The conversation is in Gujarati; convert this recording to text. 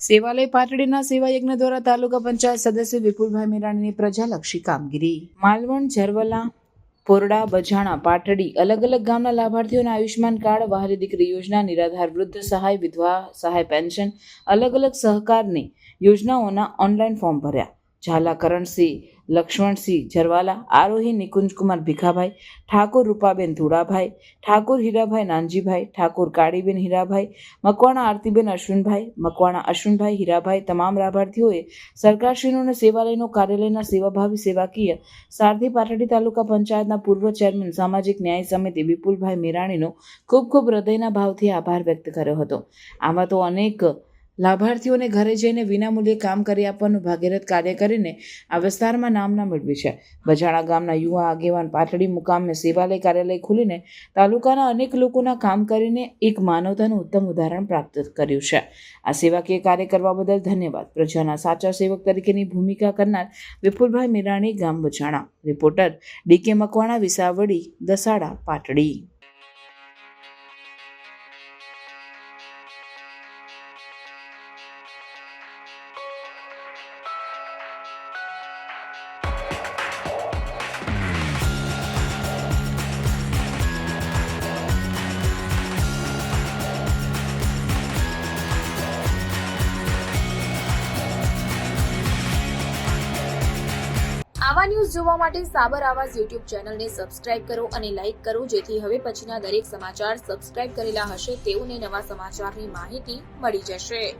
સેવાલય પાટડીના સેવાયજ્ઞ દ્વારા તાલુકા પંચાયત સદસ્ય વિપુલભાઈ મેરાણીની પ્રજાલક્ષી કામગીરી. માલવણ, ઝરવલા, પોરડા, બજાણા, પાટડી અલગ અલગ ગામના લાભાર્થીઓને આયુષ્માન કાર્ડ, વહાલી દીકરી યોજના, નિરાધાર વૃદ્ધ સહાય, વિધવા સહાય પેન્શન અલગ અલગ સહકારની યોજનાઓના ઓનલાઈન ફોર્મ ભર્યા. ઝાલા કરણસિંહ લક્ષ્મણસિંહ ઝરવાલા, આરોહી નિકુંજકુમાર ભીખાભાઈ, ઠાકોર રૂપાબેન ધુડાભાઈ, ઠાકોર હીરાભાઈ નાનજીભાઈ, ઠાકોર કાળીબેન હીરાભાઈ, મકવાણા આરતીબેન અશ્વિનભાઈ, મકવાણા અશ્વિનભાઈ હીરાભાઈ તમામ લાભાર્થીઓએ સરકારશ્રીનો સેવાલયનો કાર્યાલયના સેવાભાવી સેવાકીય સારથી પાટડી તાલુકા પંચાયતના પૂર્વ ચેરમેન સામાજિક ન્યાય સમિતિ વિપુલભાઈ મેરાણીનો ખૂબ ખૂબ હૃદયના ભાવથી આભાર વ્યક્ત કર્યો હતો. આમાં તો અનેક લાભાર્થીઓને ઘરે જઈને વિનામૂલ્યે કામ કરી આપવાનું ભાગીરથ કાર્ય કરીને આ વિસ્તારમાં નામના મેળવી છે. બજાણા ગામના યુવા આગેવાન પાટડી મુકામે સેવાલય કાર્યાલય ખોલીને તાલુકાના અનેક લોકોના કામ કરીને એક માનવતાનું ઉત્તમ ઉદાહરણ પ્રાપ્ત કર્યું છે. આ સેવાકીય કાર્ય કરવા બદલ ધન્યવાદ. પ્રજાના સાચા સેવક તરીકેની ભૂમિકા કરનાર વિપુલભાઈ મેરાણી, ગામ બજાણા. Reporter DK Makwana, Visavadi, Dasada, Patdi. આવા ન્યૂઝ જોવા માટે સાબર આવાઝ યુટ્યુબ ચેનલને સબસ્ક્રાઇબ કરો અને લાઇક કરો, જેથી હવે પછીના દરેક સમાચાર સબસ્ક્રાઇબ કરેલા હશે તેઓને નવા સમાચારની માહિતી મળી જશે.